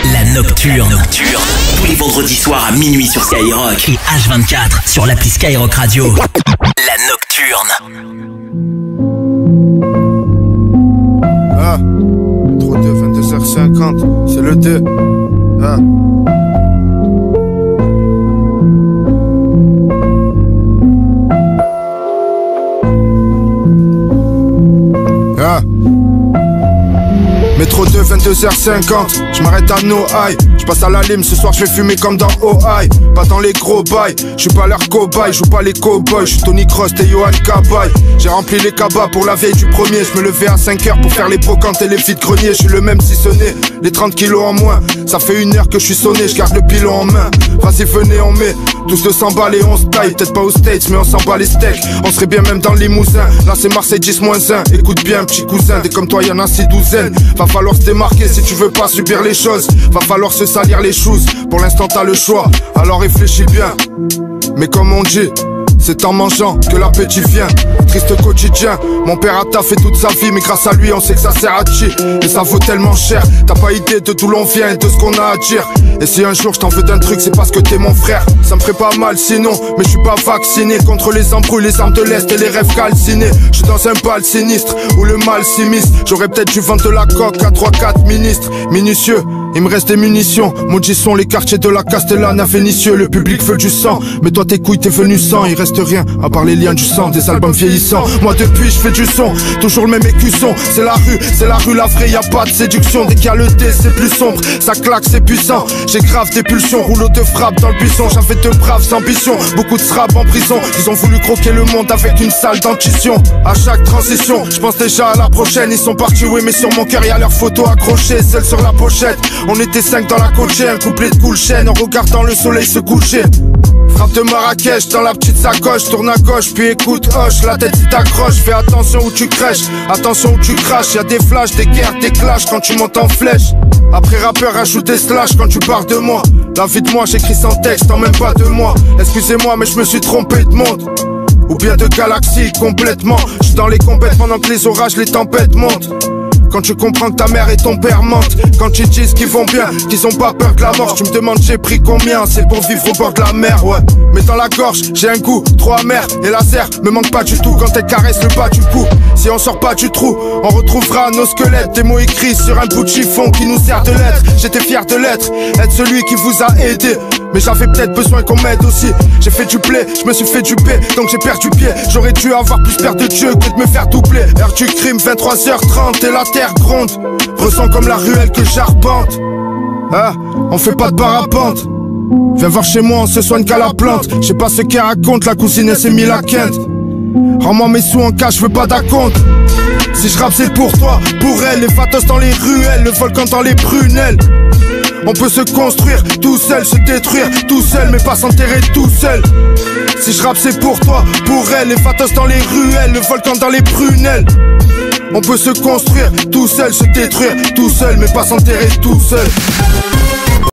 La Nocturne. Tous les vendredis soirs à minuit sur Skyrock. Et H24 sur l'appli Skyrock Radio. La Nocturne. Ah, métro 2, 22h50, c'est le 2. Ah. Ah. Métro 2, 22h50, je m'arrête à No High. Je passe à la lime, ce soir je vais fumer comme dans OI. Pas dans les gros bails, je suis pas leur cobaye, joue pas les cowboys, je suis Tony Cross et Johan Cabaye. J'ai rempli les cabas pour la vieille du premier. Je me levais à 5h pour faire les brocantes et les vides greniers. Je suis le même si sonné, les 30 kilos en moins. Ça fait 1 heure que je suis sonné, je garde le pilon en main. Vas-y venez on met, tous 200 balles et on se taille. Peut-être pas aux States mais on s'en bat les steaks. On serait bien même dans le Limousin. Là c'est Marseille 10-1, écoute bien petit cousin. Des comme toi y'en a 6 douzaines. Va falloir se démarquer si tu veux pas subir les choses. Va falloir se salir les choses. Pour l'instant t'as le choix, alors réfléchis bien. Mais comme on dit, c'est en mangeant que l'appétit vient. Triste quotidien, mon père a taffé toute sa vie, mais grâce à lui on sait que ça sert à chi. Et ça vaut tellement cher, t'as pas idée de d'où l'on vient et de ce qu'on a à dire. Et si un jour je t'en veux d'un truc, c'est parce que t'es mon frère. Ça me ferait pas mal sinon, mais je suis pas vacciné contre les embrouilles, les armes de l'Est et les rêves calcinés. Je suis dans un bal sinistre où le mal s'immisce. J'aurais peut-être dû vendre de la coque à 3-4 ministres. Minutieux, il me reste des munitions. Maudits sont les quartiers de la Castellane à Vénissieux. Le public veut du sang, mais toi tes couilles t'es venu sans. Il reste rien à part les liens du sang, des albums vieillissants. Moi depuis je fais du son, toujours le même écusson. C'est la rue la vraie, y a pas de séduction. Dès qu'il y a le dé c'est plus sombre, ça claque c'est puissant. J'ai grave des pulsions, rouleau de frappe dans le buisson. J'avais de braves ambitions, beaucoup de srab en prison. Ils ont voulu croquer le monde avec une sale dentition. À chaque transition, je pense déjà à la prochaine. Ils sont partis, oui mais sur mon cœur y a leurs photos accrochées, celles sur la pochette. On était 5 dans la coachée, un couplet de cool chaîne en regardant le soleil se coucher. Frappe de Marrakech dans la petite sacoche, tourne à gauche puis écoute hoche, la tête si t'accroche, fais attention où tu crèches, attention où tu craches, y'a des flashs, des guerres, des clashs quand tu montes en flèche. Après rappeur rajoute des slash quand tu parles de moi. La vie de moi j'écris sans texte en même pas 2 mois. Excusez-moi mais je me suis trompé de monde, ou bien de galaxie complètement. J'suis dans les compètes pendant que les orages, les tempêtes montent. Quand tu comprends que ta mère et ton père mentent, quand ils disent qu'ils vont bien, qu'ils ont pas peur de la mort. Tu me demandes j'ai pris combien, c'est pour vivre au bord de la mer, ouais. Mais dans la gorge, j'ai un goût trop amer. Et la serre me manque pas du tout quand elle caresse le bas du cou. Si on sort pas du trou, on retrouvera nos squelettes. Des mots écrits sur un bout de chiffon qui nous sert de lettre. J'étais fier de l'être, être celui qui vous a aidé. Mais j'avais peut-être besoin qu'on m'aide aussi. J'ai fait du blé, je me suis fait du paix, donc j'ai perdu pied. J'aurais dû avoir plus peur de Dieu que de me faire doubler. Heure du crime, 23h30 et la terre gronde. Ressens comme la ruelle que j'arpente. Ah, on fait pas de parapente. Viens voir chez moi, on se soigne qu'à la plante. Je sais pas ce qu'elle raconte, la cousine elle s'est mis la quinte. Rends-moi mes sous en cash, je veux pas d'acompte. Si je rappe c'est pour toi, pour elle. Les fatos dans les ruelles, le volcan dans les prunelles. On peut se construire tout seul, se détruire tout seul, mais pas s'enterrer tout seul. Si je rappe c'est pour toi, pour elle. Les fatos dans les ruelles, le volcan dans les prunelles. On peut se construire tout seul, se détruire tout seul, mais pas s'enterrer tout seul.